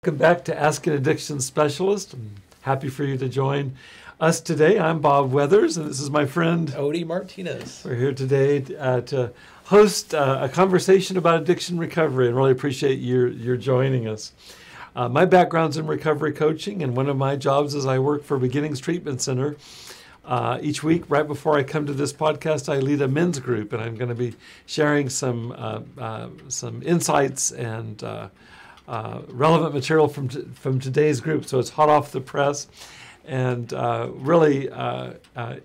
Welcome back to Ask an Addiction Specialist. I'm happy for you to join us today. I'm Bob Weathers, and this is my friend Odie Martinez. We're here today to host a conversation about addiction recovery, and really appreciate your joining us. My background's in recovery coaching, and one of my jobs is I work for Beginnings Treatment Center. Each week, right before I come to this podcast, I lead a men's group, and I'm going to be sharing some insights and relevant material from today's group. So it's hot off the press, and really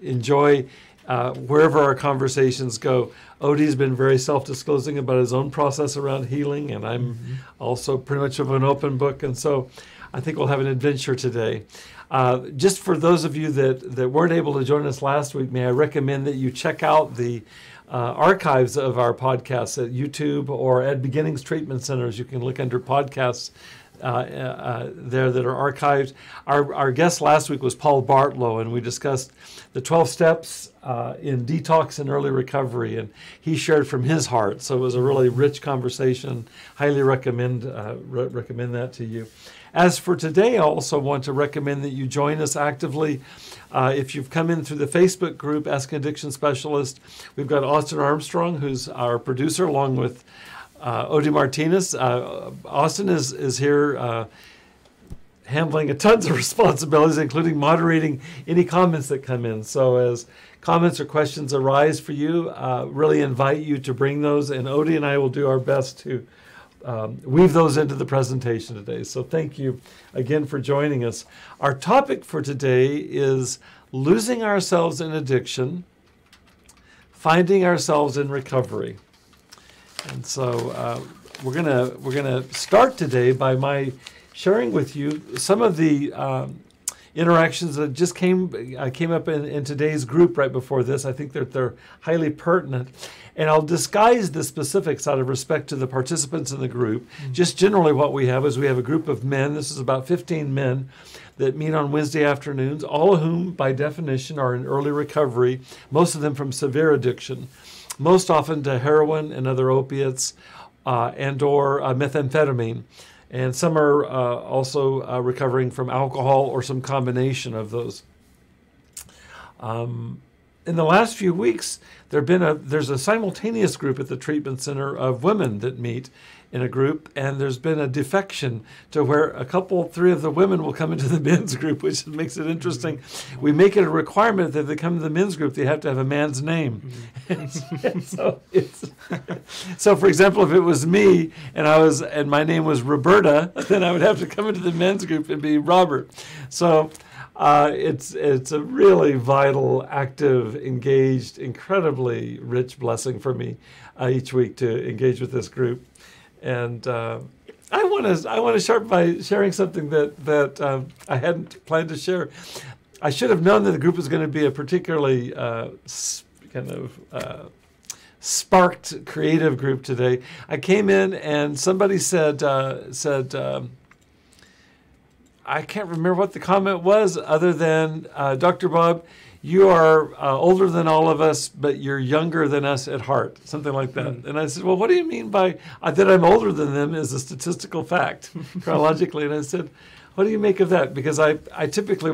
enjoy wherever our conversations go. Odie's been very self-disclosing about his own process around healing, and I'm also pretty much of an open book, and so I think we'll have an adventure today. Just for those of you that weren't able to join us last week, may I recommend that you check out the archives of our podcasts at YouTube or at Beginnings Treatment Centers. You can look under podcasts there that are archived. Our guest last week was Paul Bartlow, and we discussed the 12 steps in detox and early recovery, and he shared from his heart. So it was a really rich conversation. Highly recommend that to you. As for today, I also want to recommend that you join us actively. If you've come in through the Facebook group, Ask an Addiction Specialist, we've got Austin Armstrong, who's our producer, along with Odie Martinez. Austin is here handling tons of responsibilities, including moderating any comments that come in. So as comments or questions arise for you, really invite you to bring those, and Odie and I will do our best to weave those into the presentation today. So thank you again for joining us. Our topic for today is losing ourselves in addiction, finding ourselves in recovery. And so we're gonna start today by my sharing with you some of the interactions that just came up in today's group right before this. I think that they're highly pertinent. And I'll disguise the specifics out of respect to the participants in the group. Just generally what we have is we have a group of men. This is about 15 men that meet on Wednesday afternoons, all of whom by definition are in early recovery, most of them from severe addiction, most often to heroin and other opiates and or methamphetamine. And some are also recovering from alcohol or some combination of those. In the last few weeks, there's a simultaneous group at the treatment center of women that meet in a group, and there's been a defection to where three of the women will come into the men's group, which makes it interesting. We make it a requirement that they come to the men's group, they have to have a man's name. So for example, if it was me and my name was Roberta, then I would have to come into the men's group and be Robert. So it's a really vital, active, engaged, incredibly rich blessing for me each week to engage with this group. And I want to start by sharing something that I hadn't planned to share. I should have known that the group was going to be a particularly sparked, creative group today. I came in and somebody said. I can't remember what the comment was other than, Dr. Bob, you are older than all of us, but you're younger than us at heart, something like that. And I said, well, what do you mean by that I'm older than them is a statistical fact, chronologically. And I said, what do you make of that? Because I typically,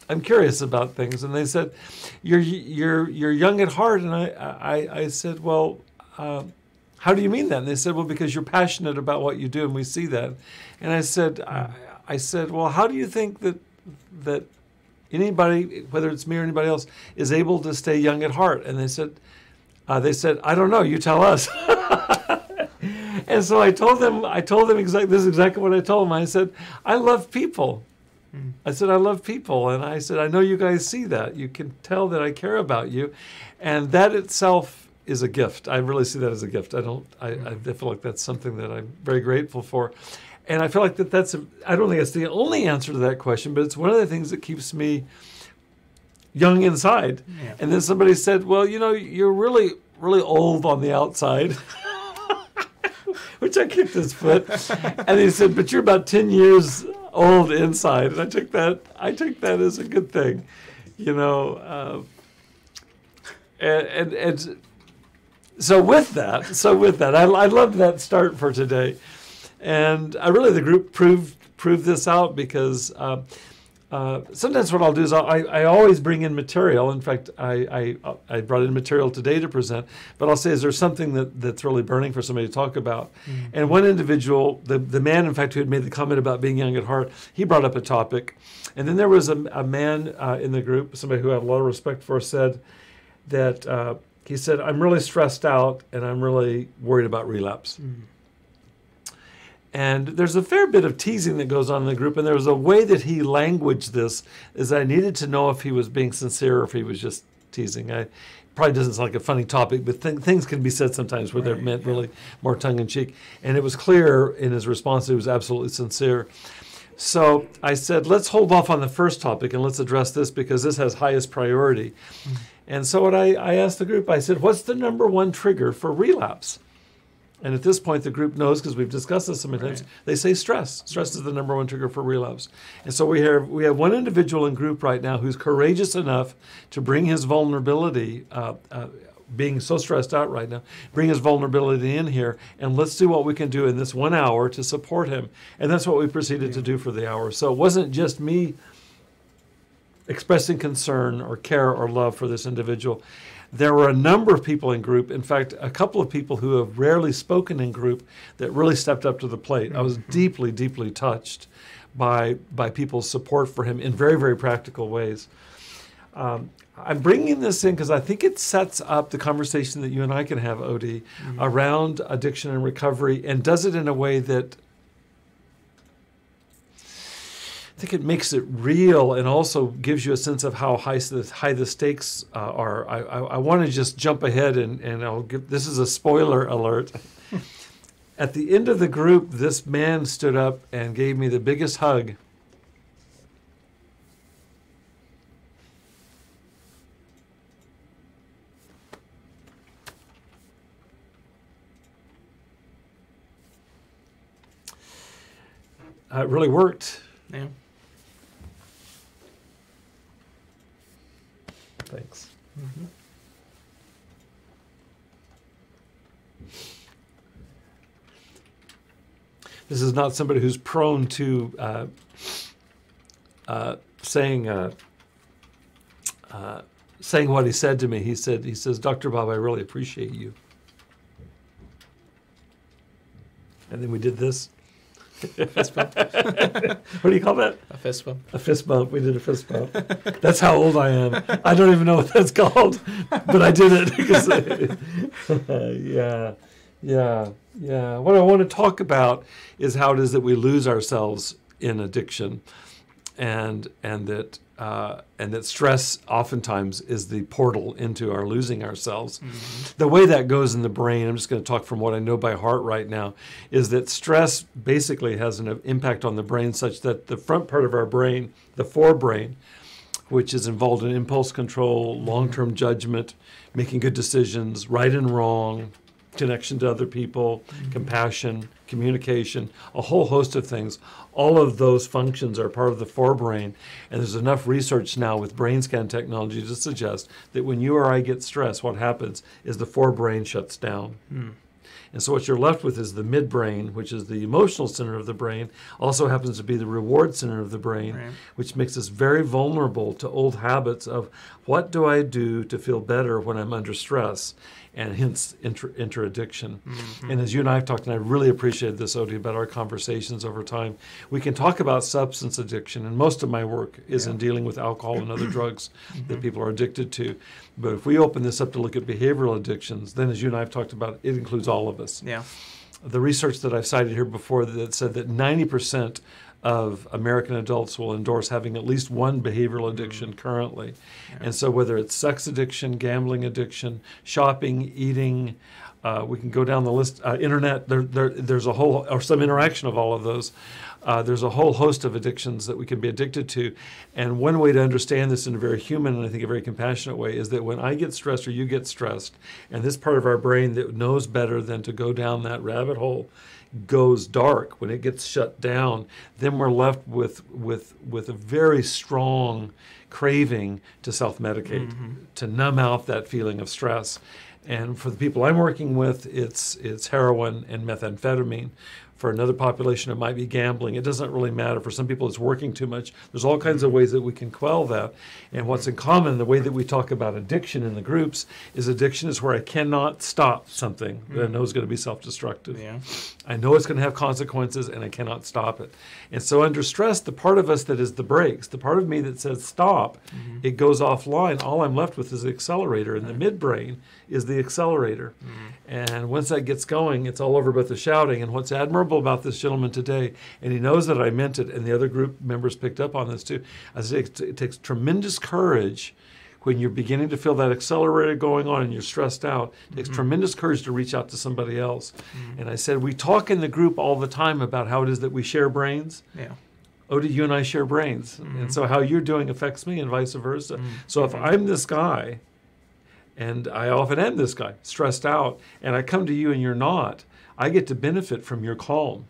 I'm curious about things. And they said, you're young at heart. And I said, well, how do you mean that? And they said, well, because you're passionate about what you do, and we see that. And I said, well, how do you think that anybody, whether it's me or anybody else, is able to stay young at heart? And they said, I don't know. You tell us. And so I told them this is exactly what I told them. I said, I love people. I said, I love people. And I said, I know you guys see that. You can tell that I care about you. And that itself is a gift. I really see that as a gift. I feel like that's something that I'm very grateful for. And I feel like I don't think it's the only answer to that question, but it's one of the things that keeps me young inside. Yeah. And then somebody said, well, you're really, really old on the outside, which I kicked his foot. And he said, but you're about 10 years old inside. And I took that as a good thing, and so with that, I love that start for today. And the group proved this out because sometimes what I'll do is I always bring in material. In fact, I brought in material today to present, but I'll say, is there something that's really burning for somebody to talk about? Mm-hmm. And one individual, the man, in fact, who had made the comment about being young at heart, he brought up a topic. And then there was a man in the group, somebody who I have a lot of respect for, said that he said, I'm really stressed out and I'm really worried about relapse. Mm-hmm. And there's a fair bit of teasing that goes on in the group, and there was a way that he languaged this is I needed to know if he was being sincere or if he was just teasing. Probably doesn't sound like a funny topic, but things can be said sometimes where they're meant really more tongue-in-cheek. And it was clear in his response that he was absolutely sincere. So I said, let's hold off on the first topic and let's address this because this has highest priority. Mm-hmm. And so what I asked the group, I said, what's the number one trigger for relapse? And at this point, the group knows, because we've discussed this so many times, they say stress. Stress is the number one trigger for relapse. And so we have one individual in group right now who's courageous enough to bring his vulnerability, being so stressed out right now, bring his vulnerability in here, and let's do what we can do in this 1 hour to support him. And that's what we proceeded to do for the hour. So it wasn't just me expressing concern or care or love for this individual. There were a number of people in group, in fact, a couple of people who have rarely spoken in group that really stepped up to the plate. I was deeply, deeply touched by people's support for him in very, very practical ways. I'm bringing this in because I think it sets up the conversation that you and I can have, Odie, around addiction and recovery, and does it in a way that I think it makes it real and also gives you a sense of how high the stakes are. I want to just jump ahead and I'll give, this is a spoiler alert. At the end of the group, this man stood up and gave me the biggest hug. It really worked. Yeah. Thanks. Mm-hmm. This is not somebody who's prone to saying what he said to me. He says, Dr. Bob, I really appreciate you. And then we did this. Fist bump. What do you call that? A fist bump. A fist bump. We did a fist bump. That's how old I am. I don't even know what that's called, but I did it. Yeah. What I want to talk about is how it is that we lose ourselves in addiction, and that stress oftentimes is the portal into our losing ourselves. Mm-hmm. The way that goes in the brain, I'm just going to talk from what I know by heart right now, is that stress basically has an impact on the brain such that the front part of our brain, the forebrain, which is involved in impulse control, long-term judgment, making good decisions, right and wrong, connection to other people, compassion, communication, a whole host of things. All of those functions are part of the forebrain, and there's enough research now with brain scan technology to suggest that when you or I get stressed, what happens is the forebrain shuts down. And so what you're left with is the midbrain, which is the emotional center of the brain, also happens to be the reward center of the brain, right, which makes us very vulnerable to old habits of what do I do to feel better when I'm under stress, and hence enter addiction. Mm-hmm. And as you and I have talked, and I really appreciated this, Odie, about our conversations over time, we can talk about substance addiction, and most of my work is in dealing with alcohol and other drugs that people are addicted to. But if we open this up to look at behavioral addictions, then as you and I have talked about, it includes all of us. Yeah. The research that I've cited here before that said that 90% of American adults will endorse having at least one behavioral addiction currently. Yeah. And so whether it's sex addiction, gambling addiction, shopping, eating, we can go down the list, internet, there's a whole, or some interaction of all of those. There's a whole host of addictions that we can be addicted to. And one way to understand this in a very human and I think a very compassionate way is that when I get stressed or you get stressed, and this part of our brain that knows better than to go down that rabbit hole goes dark, when it gets shut down, then we're left with a very strong craving to self-medicate, to numb out that feeling of stress. And for the people I'm working with, it's heroin and methamphetamine. For another population, it might be gambling. It doesn't really matter. For some people, it's working too much. There's all kinds of ways that we can quell that. And what's in common, the way that we talk about addiction in the groups, is addiction is where I cannot stop something that I know is going to be self-destructive. Yeah. I know it's going to have consequences, and I cannot stop it. And so under stress, the part of us that is the brakes, the part of me that says stop, it goes offline. All I'm left with is the accelerator, and the midbrain is the accelerator. And once that gets going, it's all over but the shouting. And what's admirable about this gentleman today, and he knows that I meant it, and the other group members picked up on this too, I say it takes tremendous courage when you're beginning to feel that accelerator going on and you're stressed out. It takes tremendous courage to reach out to somebody else. And I said, we talk in the group all the time about how it is that we share brains. Yeah. Odie, you and I share brains. And so how you're doing affects me and vice versa. So if I'm this guy, and I often am this guy, stressed out, and I come to you and you're not, I get to benefit from your calm,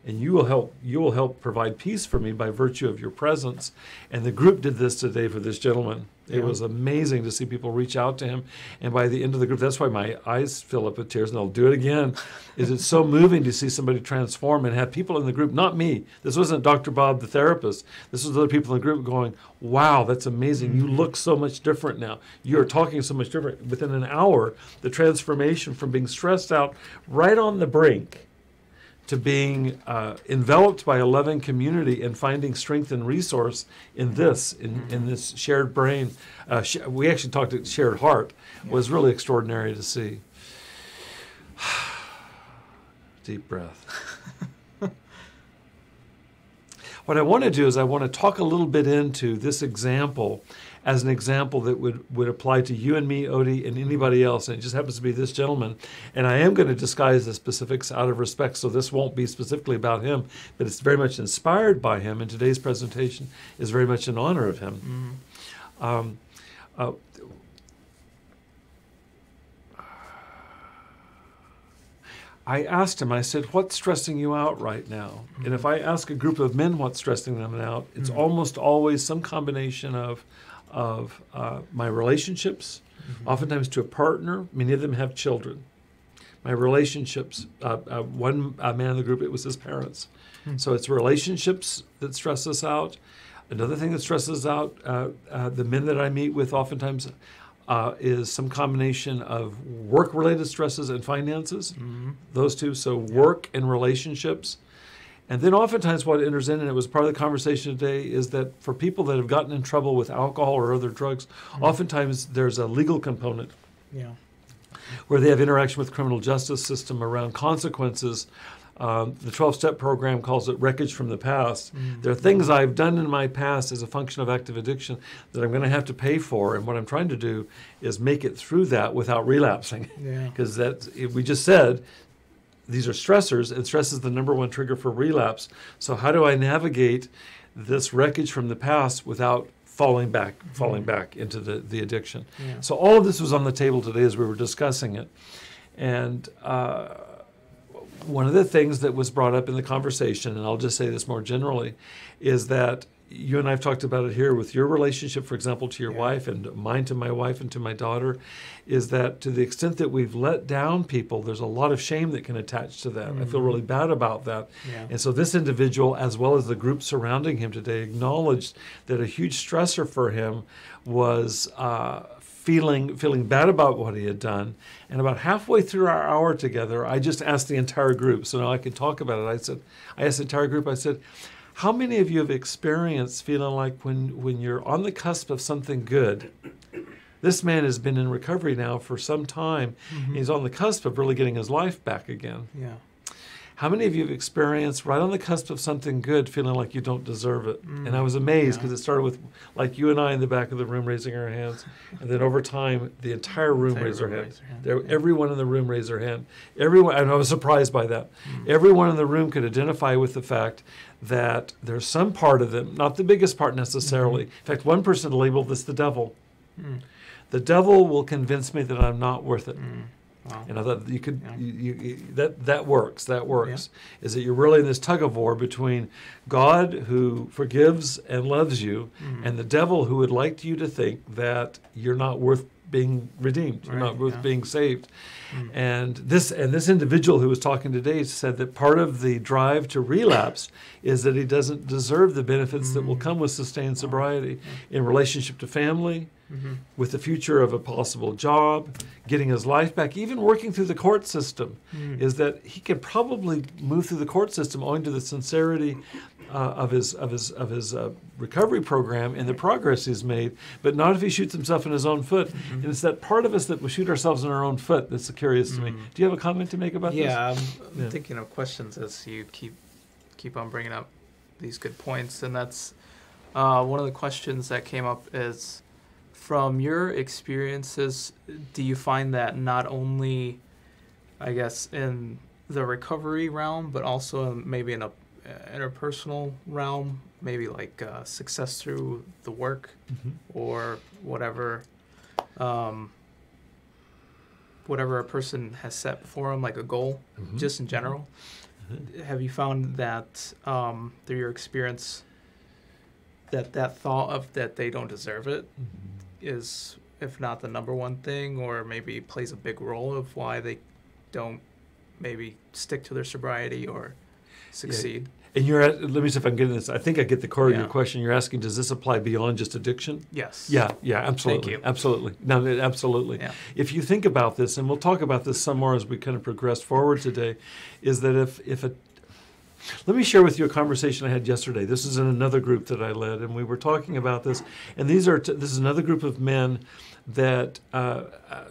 and you will help provide peace for me by virtue of your presence. And the group did this today for this gentleman. It was amazing to see people reach out to him. And by the end of the group, that's why my eyes fill up with tears, and I'll do it again, is it's so moving to see somebody transform and have people in the group, not me. This wasn't Dr. Bob, the therapist. This was other people in the group going, wow, that's amazing. You look so much different now. You're talking so much different. Within an hour, the transformation from being stressed out right on the brink to being enveloped by a loving community and finding strength and resource in this shared brain. We actually talked about shared heart, was really extraordinary to see. Deep breath. What I want to do is I want to talk a little bit into this example as an example that would apply to you and me, Odie, and anybody else. And it just happens to be this gentleman. And I am going to disguise the specifics out of respect, so this won't be specifically about him, but it's very much inspired by him. And today's presentation is very much in honor of him. I asked him, I said, what's stressing you out right now? And if I ask a group of men what's stressing them out, it's almost always some combination of my relationships, oftentimes to a partner. Many of them have children. My relationships, one man in the group, it was his parents. So it's relationships that stress us out. Another thing that stresses out the men that I meet with oftentimes is some combination of work-related stresses and finances, those two, so work and relationships. And then oftentimes what enters in, and it was part of the conversation today, is that for people that have gotten in trouble with alcohol or other drugs, oftentimes there's a legal component where they have interaction with the criminal justice system around consequences. The 12-step program calls it wreckage from the past. There are things I've done in my past as a function of active addiction that I'm going to have to pay for, and what I'm trying to do is make it through that without relapsing. Because we just said these are stressors, and stress is the number one trigger for relapse. So how do I navigate this wreckage from the past without falling back into the addiction? So all of this was on the table today as we were discussing it. And one of the things that was brought up in the conversation, and I'll just say this more generally, is that you and I have talked about it here with your relationship, for example, to your wife, and mine to my wife and to my daughter, is that to the extent that we've let down people, there's a lot of shame that can attach to that. I feel really bad about that. And so this individual, as well as the group surrounding him today, acknowledged that a huge stressor for him was feeling bad about what he had done. And about halfway through our hour together, I just asked the entire group, so now I could talk about it. I asked the entire group, I said, how many of you have experienced feeling like when you're on the cusp of something good? This man has been in recovery now for some time. He's on the cusp of really getting his life back again. How many of you have experienced right on the cusp of something good feeling like you don't deserve it? And I was amazed because it started with like you and I in the back of the room raising our hands. And then over time, the entire room raised their hand. Everyone in the room raised their hand. Everyone, and I was surprised by that. Everyone in the room could identify with the fact that there's some part of them, not the biggest part necessarily. In fact, one person labeled this the devil. The devil will convince me that I'm not worth it. And I thought you could, that works. Is that you're really in this tug of war between God, who forgives and loves you, and the devil, who would like you to think that you're not worth being redeemed, Right, not with yeah. being saved. And this individual who was talking today said that part of the drive to relapse is that he doesn't deserve the benefits that will come with sustained sobriety in relationship to family, with the future of a possible job, getting his life back, even working through the court system, is that he can probably move through the court system owing to the sincerity of his recovery program and the progress he's made, but not if he shoots himself in his own foot. And it's that part of us that we shoot ourselves in our own foot that's curious to me. Do you have a comment to make about this? Yeah, I'm thinking of questions as you keep on bringing up these good points, and that's one of the questions that came up is, from your experiences, do you find that not only, I guess, in the recovery realm, but also maybe in a interpersonal realm, maybe like success through the work or whatever a person has set before them, like a goal, just in general, have you found that through your experience that thought of that they don't deserve it is, if not the number one thing, or maybe plays a big role of why they don't maybe stick to their sobriety or succeed? And let me see if I'm getting this. I think I get the core of your question. You're asking, does this apply beyond just addiction? Yes. Yeah, absolutely. Thank you. Absolutely. No, absolutely. Yeah. If you think about this, and we'll talk about this some more as we kind of progress forward today, is that let me share with you a conversation I had yesterday. This is in another group that I led, and we were talking about this. And this is another group of men that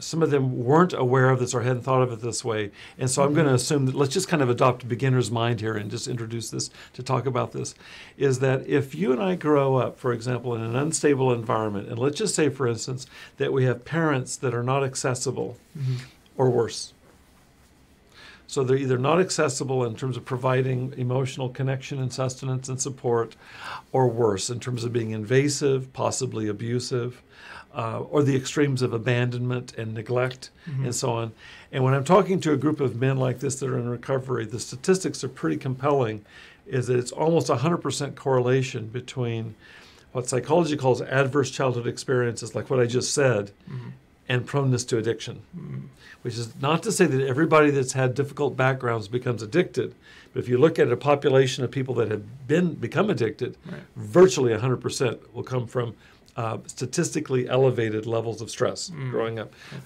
some of them weren't aware of this or hadn't thought of it this way. And so I'm going to assume that, let's just kind of adopt a beginner's mind here and just introduce this to talk about this, is that if you and I grow up, for example, in an unstable environment, and let's just say, for instance, that we have parents that are not accessible or worse. So they're either not accessible in terms of providing emotional connection and sustenance and support, or worse, in terms of being invasive, possibly abusive, or the extremes of abandonment and neglect and so on. And when I'm talking to a group of men like this that are in recovery, the statistics are pretty compelling, is that it's almost 100% correlation between what psychology calls adverse childhood experiences, like what I just said, and proneness to addiction. Which is not to say that everybody that's had difficult backgrounds becomes addicted, but if you look at a population of people that have become addicted, virtually 100% will come from statistically elevated levels of stress growing up. Okay.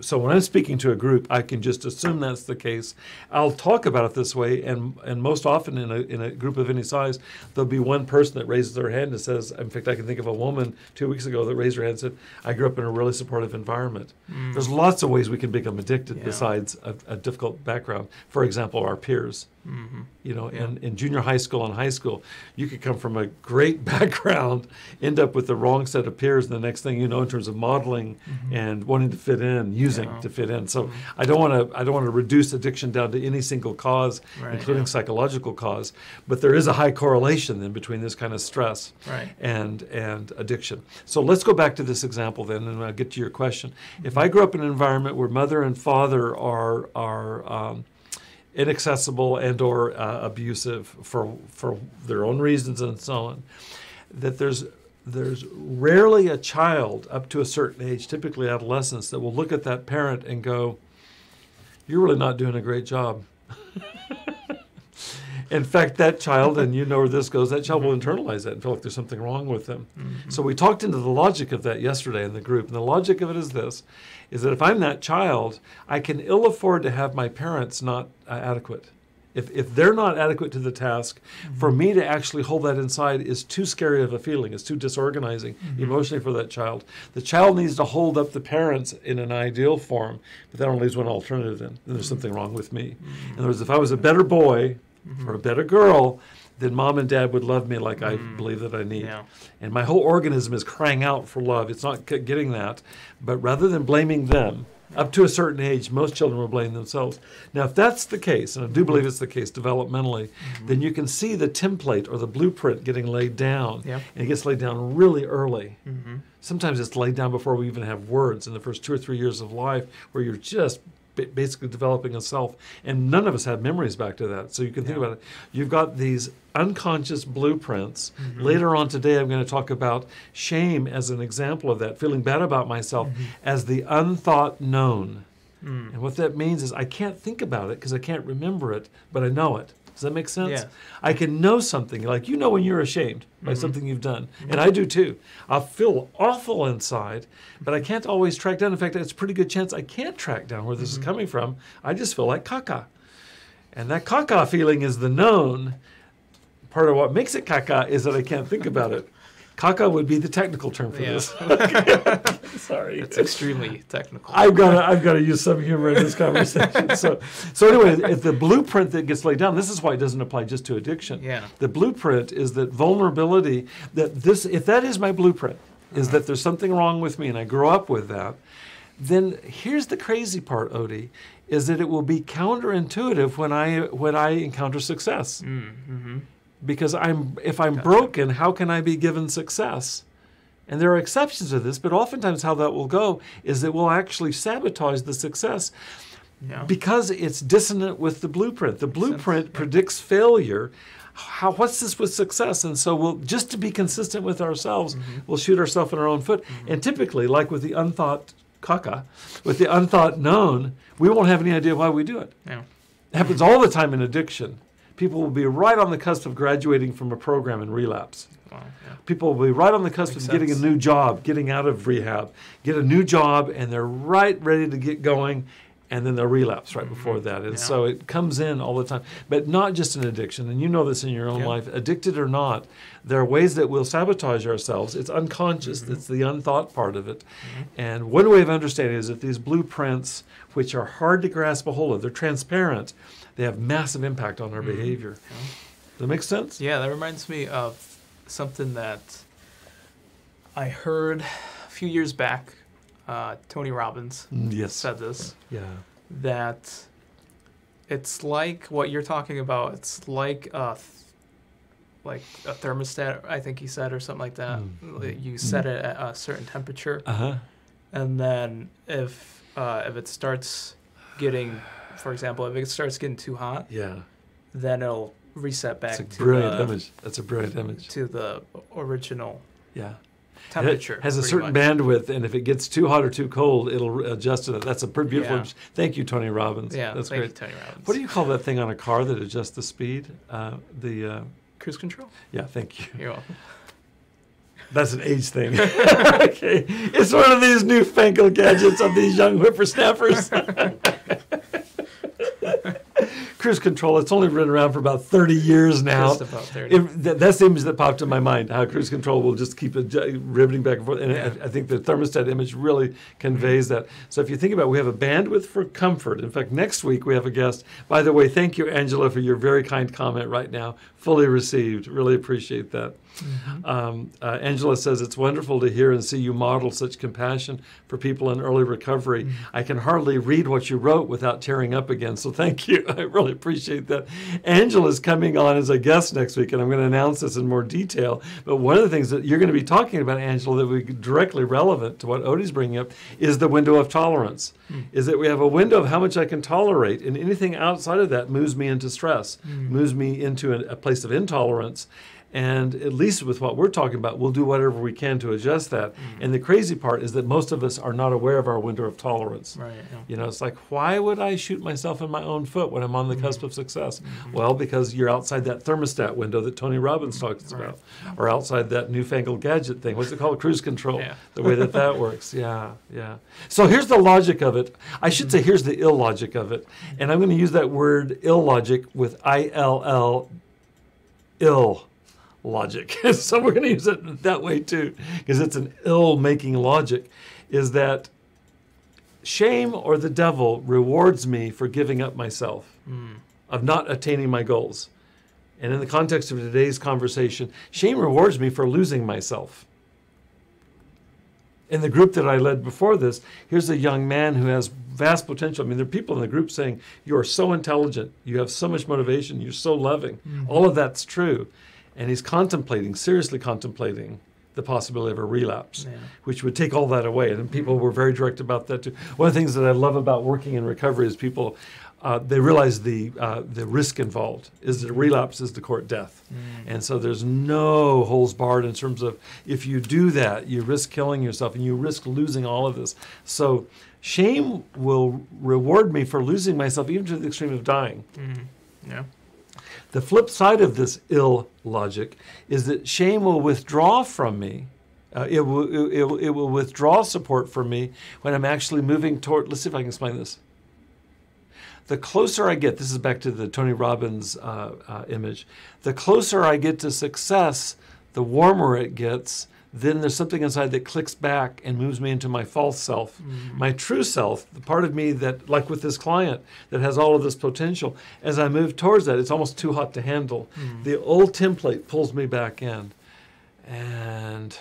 So when I'm speaking to a group, I can just assume that's the case. I'll talk about it this way, and most often in a group of any size, there'll be one person that raises their hand and says, in fact, I can think of a woman 2 weeks ago that raised her hand and said, I grew up in a really supportive environment. There's lots of ways we can become addicted besides a difficult background. For example, our peers. You know, in junior high school and high school, you could come from a great background, end up with the wrong set of peers, and the next thing you know, in terms of modeling and wanting to fit in, using to fit in. So I don't want to reduce addiction down to any single cause, including psychological cause, but there is a high correlation then between this kind of stress and addiction. So let's go back to this example then, and I'll get to your question. If I grew up in an environment where mother and father are inaccessible and or abusive for their own reasons and so on, that there's rarely a child up to a certain age, typically adolescents, that will look at that parent and go, you're really not doing a great job. In fact, that child, and you know where this goes, that child will internalize that and feel like there's something wrong with them. So we talked into the logic of that yesterday in the group, and the logic of it is this, is that if I'm that child, I can ill afford to have my parents not adequate. If they're not adequate to the task, for me to actually hold that inside is too scary of a feeling. It's too disorganizing emotionally for that child. The child needs to hold up the parents in an ideal form, but that only leaves one alternative then. Then there's something wrong with me. In other words, if I was a better boy or a better girl, then mom and dad would love me like I believe that I need. And my whole organism is crying out for love. It's not getting that. But rather than blaming them, up to a certain age, most children will blame themselves. Now, if that's the case, and I do believe it's the case developmentally, then you can see the template or the blueprint getting laid down. And it gets laid down really early. Sometimes it's laid down before we even have words in the first 2 or 3 years of life, where you're just basically developing a self. And none of us have memories back to that. So you can think about it. You've got these unconscious blueprints. Later on today, I'm going to talk about shame as an example of that, feeling bad about myself as the unthought known. And what that means is I can't think about it because I can't remember it, but I know it. Does that make sense? Yeah. I can know something, like when you're ashamed by something you've done. And I do too. I'll feel awful inside, but I can't always track down. In fact, it's a pretty good chance I can't track down where this is coming from. I just feel like caca. And that caca feeling is the known. Part of what makes it caca is that I can't think about it. Caca would be the technical term for this. Sorry. It's extremely technical. I've got to use some humor in this conversation. So anyway, if the blueprint that gets laid down, this is why it doesn't apply just to addiction. Yeah. The blueprint is that vulnerability, if that is my blueprint, is that there's something wrong with me and I grow up with that, then here's the crazy part, Odie, is that it will be counterintuitive when I encounter success. Because if I'm broken, how can I be given success? And there are exceptions to this, but oftentimes how that will go is that we'll actually sabotage the success because it's dissonant with the blueprint. The blueprint predicts failure. What's this with success? And so we'll, just to be consistent with ourselves, we'll shoot ourselves in our own foot. And typically, like with the unthought caca, with the unthought known, we won't have any idea why we do it. Yeah. It happens all the time in addiction. People will be right on the cusp of graduating from a program and relapse. Wow, yeah. People will be right on the cusp of getting a new job, getting out of rehab, get a new job, and they're right ready to get going, and then they'll relapse right before that. And so it comes in all the time. But not just an addiction, and you know this in your own life, addicted or not, there are ways that we'll sabotage ourselves. It's unconscious. It's the unthought part of it. And one way of understanding is that these blueprints, which are hard to grasp a hold of, they're transparent, they have massive impact on our behavior. Does that make sense? Yeah, that reminds me of something that I heard a few years back. Tony Robbins said this. Yeah. That it's like what you're talking about. It's like a thermostat, I think he said, or something like that. You set it at a certain temperature, and then if it starts getting, for example, if it starts getting too hot, then it'll reset back That's a brilliant image. That's a brilliant image. To the original temperature. It has a certain much. Bandwidth, and if it gets too hot or too cold, it'll adjust to that. That's a pretty beautiful image. Thank you, Tony Robbins. Yeah, that's thank great. you, Tony Robbins. What do you call that thing on a car that adjusts the speed? The cruise control? Yeah, thank you. You're welcome. That's an age thing. Okay. It's one of these newfangled gadgets of these young whippersnappers. Cruise control, it's only been around for about 30 years now. Just about 30. That's the image that popped in my mind, how cruise control will just keep riveting back and forth. And I think the thermostat image really conveys that. So if you think about it, we have a bandwidth for comfort. In fact, next week we have a guest. By the way, thank you, Angela, for your very kind comment right now. Fully received. Really appreciate that. Angela says, it's wonderful to hear and see you model such compassion for people in early recovery. I can hardly read what you wrote without tearing up again, so thank you. I really appreciate that. Angela's coming on as a guest next week, and I'm going to announce this in more detail. But one of the things that you're going to be talking about, Angela, that would be directly relevant to what Odie's bringing up is the window of tolerance. Is that we have a window of how much I can tolerate, and anything outside of that moves me into stress, moves me into a place of intolerance. And at least with what we're talking about, we'll do whatever we can to adjust that. And the crazy part is that most of us are not aware of our window of tolerance. Right. Yeah. You know, it's like, why would I shoot myself in my own foot when I'm on the cusp of success? Well, because you're outside that thermostat window that Tony Robbins talks about, or outside that newfangled gadget thing. What's it called? Cruise control. The way that works. Yeah. So here's the logic of it. I should say here's the illogic of it. And I'm going to use that word illogic with I-L-L, ill. Logic. So we're going to use it that way too, because it's an ill-making logic, is that shame or the devil rewards me for giving up myself, of not attaining my goals. And in the context of today's conversation, shame rewards me for losing myself. In the group that I led before this, here's a young man who has vast potential. I mean, there are people in the group saying, you are so intelligent, you have so much motivation, you're so loving. All of that's true. And he's contemplating, seriously contemplating, the possibility of a relapse, Yeah. which would take all that away. And people were very direct about that too. One of the things that I love about working in recovery is people, they realize the risk involved is that relapse is the court death. And so there's no holds barred in terms of if you do that, you risk killing yourself and you risk losing all of this. So shame will reward me for losing myself even to the extreme of dying. Yeah. The flip side of this ill logic is that shame will withdraw from me. It will withdraw support from me when I'm actually moving toward, let's see if I can explain this. The closer I get, this is back to the Tony Robbins image, the closer I get to success, the warmer it gets. Then there's something inside that clicks back and moves me into my false self. My true self, the part of me that, like with this client, that has all of this potential, as I move towards that, it's almost too hot to handle. The old template pulls me back in. And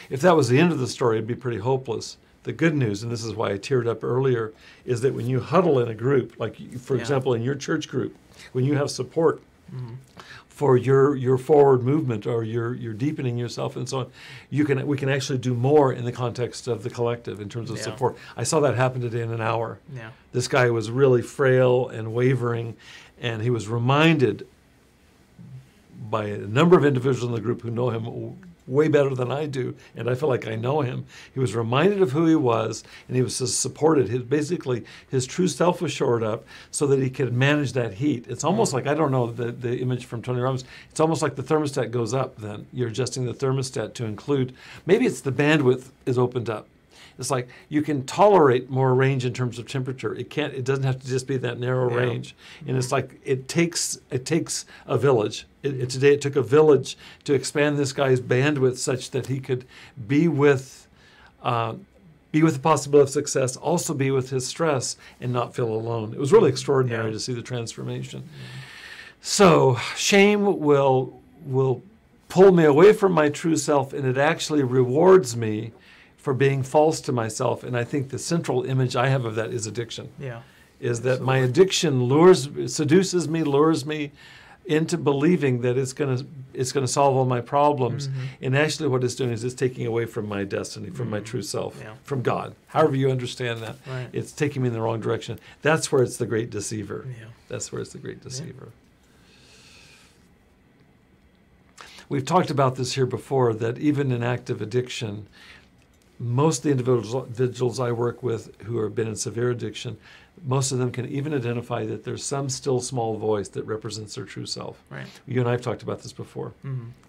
if that was the end of the story, it'd be pretty hopeless. The good news, and this is why I teared up earlier, is that when you huddle in a group, like for example in your church group, when you have support for your forward movement or you're deepening yourself and so on, we can actually do more in the context of the collective in terms of support. I saw that happen today in an hour. Yeah. This guy was really frail and wavering, and he was reminded by a number of individuals in the group who know him way better than I do, and I feel like I know him. He was reminded of who he was, and he was supported. His true self was shored up so that he could manage that heat. It's almost like, I don't know the image from Tony Robbins, it's almost like the thermostat goes up then. You're adjusting the thermostat to include, maybe it's the bandwidth is opened up. It's like you can tolerate more range in terms of temperature. It doesn't have to just be that narrow range. And it's like it takes a village. Today it took a village to expand this guy's bandwidth such that he could be with the possibility of success, also be with his stress and not feel alone. It was really extraordinary to see the transformation. So shame will pull me away from my true self, and it actually rewards me for being false to myself. And I think the central image I have of that is addiction. Yeah. Is that my addiction seduces me, lures me into believing that it's gonna solve all my problems. And actually what it's doing is it's taking away from my destiny, from my true self, from God. However you understand that. Right. It's taking me in the wrong direction. That's where it's the great deceiver. Yeah. That's where it's the great deceiver. We've talked about this here before, that even in active addiction, most of the individuals I work with who have been in severe addiction, most of them can even identify that there's some still small voice that represents their true self. Right. You and I have talked about this before.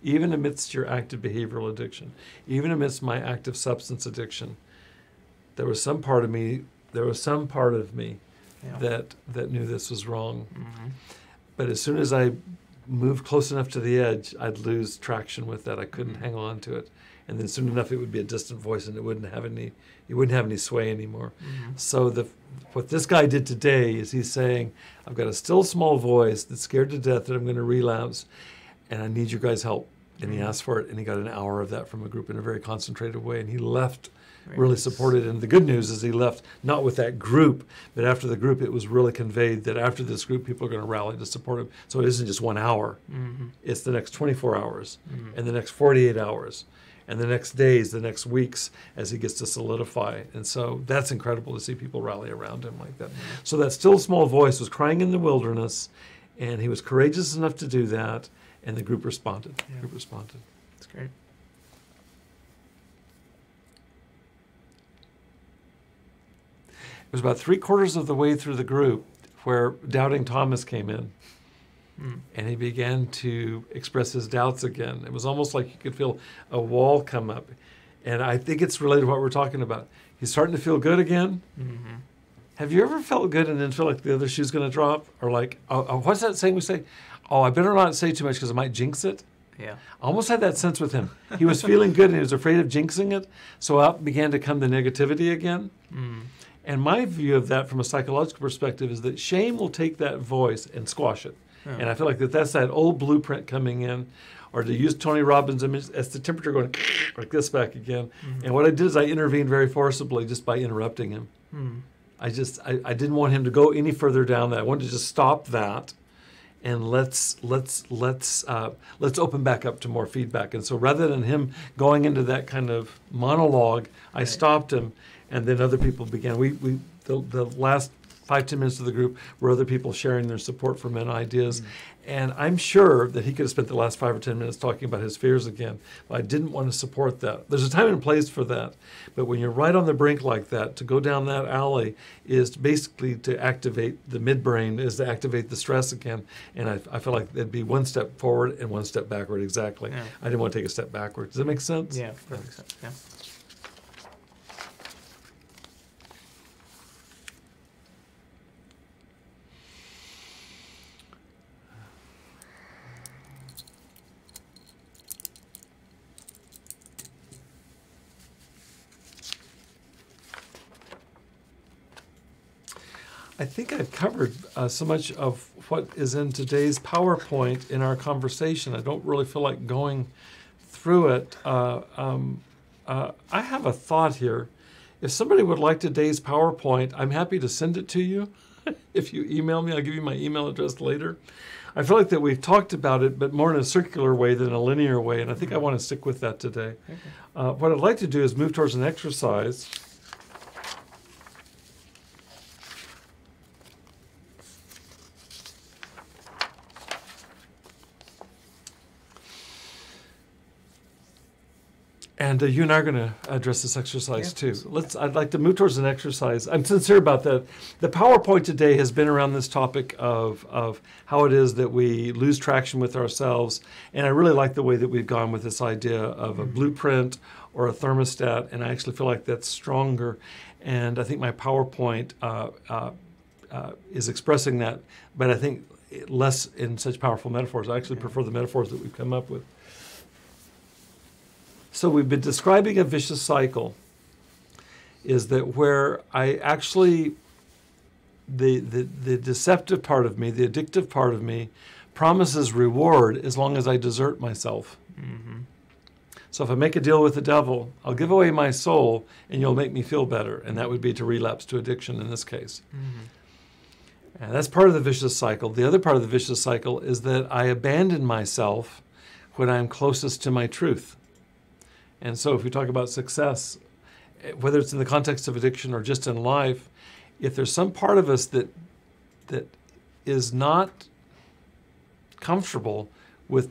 Even amidst your active behavioral addiction, even amidst my active substance addiction, there was some part of me that knew this was wrong. But as soon as I moved close enough to the edge, I'd lose traction with that. I couldn't hang on to it. And then soon enough, it would be a distant voice, and it wouldn't have any sway anymore. So what this guy did today is he's saying, I've got a still small voice that's scared to death that I'm going to relapse, and I need your guys' help. And he asked for it, and he got an hour of that from a group in a very concentrated way, and he left really supported. And the good news is he left not with that group, but after the group, it was really conveyed that after this group, people are going to rally to support him. So it isn't just 1 hour. It's the next 24 hours and the next 48 hours. And the next days, the next weeks, as he gets to solidify. And so that's incredible to see people rally around him like that. So that still small voice was crying in the wilderness, and he was courageous enough to do that, and the group responded. The group responded. That's great. It was about 3/4 of the way through the group where Doubting Thomas came in. And he began to express his doubts again. It was almost like you could feel a wall come up. And I think it's related to what we're talking about. He's starting to feel good again. Have you ever felt good and then feel like the other shoe's going to drop? Or like, what's that saying we say? Oh, I better not say too much because I might jinx it. Yeah. I almost had that sense with him. He was feeling good and he was afraid of jinxing it. So out began to come the negativity again. And my view of that from a psychological perspective is that shame will take that voice and squash it. And I feel like that's that old blueprint coming in, or to use Tony Robbins' image, as the temperature going like this back again. And what I did is I intervened very forcibly just by interrupting him. I didn't want him to go any further down that. I wanted to just stop that and let's open back up to more feedback. And so rather than him going into that kind of monologue, I stopped him, and then other people began. The last 5-10 minutes of the group were other people sharing their support for men ideas. And I'm sure that he could have spent the last 5 or 10 minutes talking about his fears again. But I didn't want to support that. There's a time and place for that. But when you're right on the brink like that, to go down that alley is basically to activate the midbrain, is to activate the stress again. And I feel like it'd be one step forward and one step backward, exactly. Yeah. I didn't want to take a step backward. Does that make sense? Yeah, perfect sense, yeah. I think I've covered so much of what is in today's PowerPoint in our conversation. I don't really feel like going through it. I have a thought here. If somebody would like today's PowerPoint, I'm happy to send it to you. If you email me, I'll give you my email address later. I feel like that we've talked about it, but more in a circular way than a linear way, and I think I want to stick with that today. Okay. What I'd like to do is move towards an exercise. And you and I are going to address this exercise too. I'd like to move towards an exercise. I'm sincere about that. The PowerPoint today has been around this topic of how it is that we lose traction with ourselves. And I really like the way that we've gone with this idea of a blueprint or a thermostat. And I actually feel like that's stronger. And I think my PowerPoint is expressing that. But I think less in such powerful metaphors. I actually prefer the metaphors that we've come up with. So we've been describing a vicious cycle, is that where I actually, the deceptive part of me, the addictive part of me, promises reward as long as I desert myself. Mm-hmm. So if I make a deal with the devil, I'll give away my soul and you'll make me feel better. And that would be to relapse to addiction in this case. Mm-hmm. And that's part of the vicious cycle. The other part of the vicious cycle is that I abandon myself when I'm closest to my truth. And so if we talk about success, whether it's in the context of addiction or just in life, if there's some part of us that is not comfortable with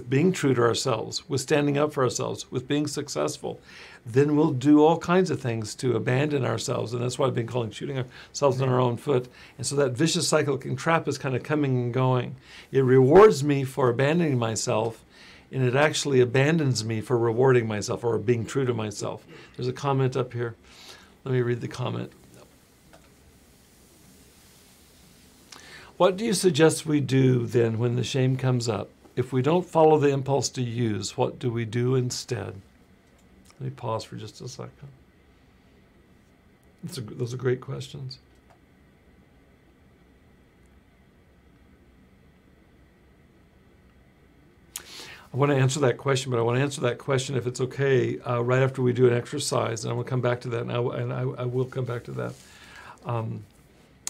being true to ourselves, with standing up for ourselves, with being successful, then we'll do all kinds of things to abandon ourselves. And that's why I've been calling shooting ourselves in our own foot. And so that vicious cycle can trap us kind of coming and going. It rewards me for abandoning myself, and it actually abandons me for rewarding myself or being true to myself. There's a comment up here. Let me read the comment. What do you suggest we do then when the shame comes up? If we don't follow the impulse to use, what do we do instead? Let me pause for just a second. Those are great questions. I want to answer that question, but I want to answer that question, if it's okay, right after we do an exercise, and I will come back to that, and I will come back to that.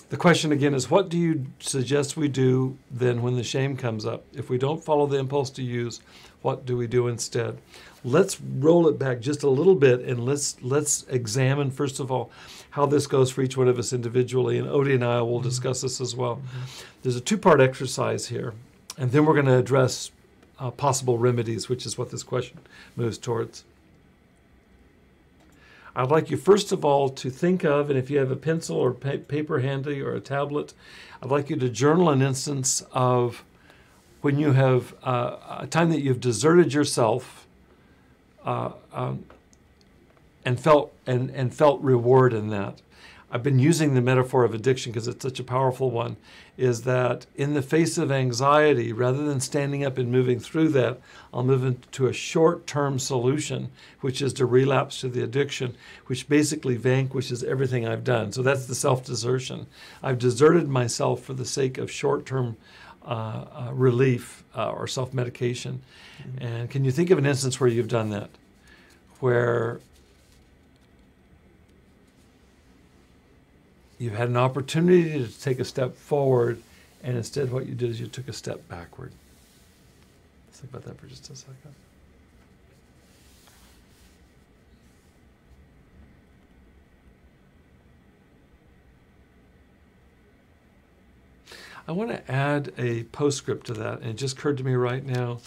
The question again is, what do you suggest we do then when the shame comes up? If we don't follow the impulse to use, what do we do instead? Let's roll it back just a little bit, and let's examine, first of all, how this goes for each one of us individually, and Odie and I will discuss this as well. Mm-hmm. There's a two-part exercise here, and then we're going to address possible remedies, which is what this question moves towards. I'd like you, first of all, to think of, and if you have a pencil or paper handy or a tablet, I'd like you to journal an instance of when you have a time that you've deserted yourself and felt reward in that. I've been using the metaphor of addiction because it's such a powerful one, is that in the face of anxiety, rather than standing up and moving through that, I'll move into a short-term solution, which is to relapse to the addiction, which basically vanquishes everything I've done. So that's the self-desertion. I've deserted myself for the sake of short-term relief or self-medication. Mm-hmm. And can you think of an instance where you've done that? Where you've had an opportunity to take a step forward And instead what you did is you took a step backward. Let's think about that for just a second. I want to add a postscript to that, and it just occurred to me right now.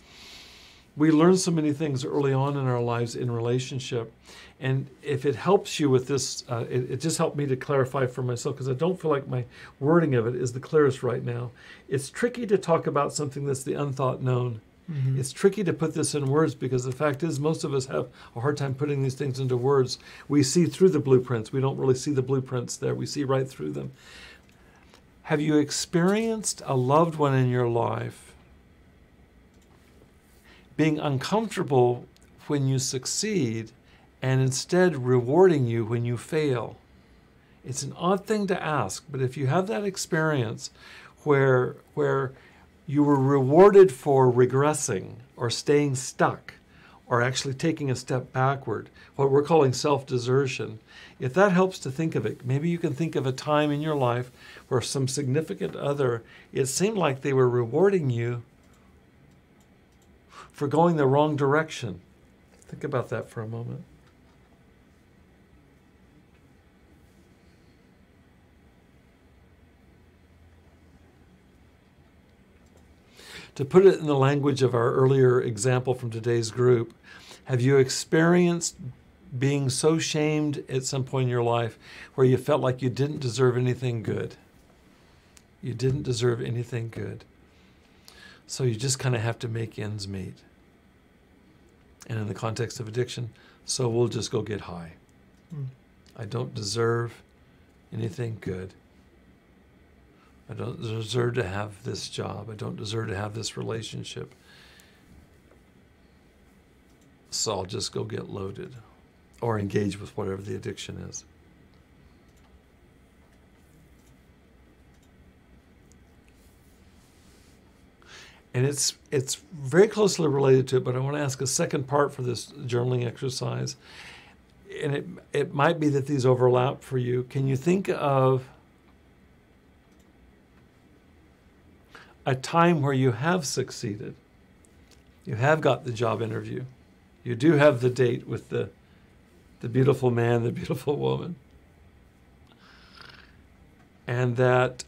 We learn so many things early on in our lives in relationship, and if it helps you with this, it just helped me to clarify for myself, because I don't feel like my wording of it is the clearest right now. It's tricky to talk about something that's the unthought known. Mm-hmm. It's tricky to put this in words, because the fact is most of us have a hard time putting these things into words. We see through the blueprints. We don't really see the blueprints there. We see right through them. Have you experienced a loved one in your life being uncomfortable when you succeed and instead rewarding you when you fail? It's an odd thing to ask, but if you have that experience where you were rewarded for regressing or staying stuck or actually taking a step backward, what we're calling self-desertion, if that helps to think of it, maybe you can think of a time in your life where some significant other, it seemed like they were rewarding you for going the wrong direction. Think about that for a moment. To put it in the language of our earlier example from today's group, have you experienced being so shamed at some point in your life where you felt like you didn't deserve anything good? You didn't deserve anything good. So you just kind of have to make ends meet. And in the context of addiction, so we'll just go get high. I don't deserve anything good. I don't deserve to have this job. I don't deserve to have this relationship. So I'll just go get loaded or engage with whatever the addiction is. And it's very closely related to it, but I want to ask a second part for this journaling exercise. And it might be that these overlap for you. Can you think of a time where you have succeeded? You have got the job interview. You do have the date with the beautiful man, the beautiful woman. And that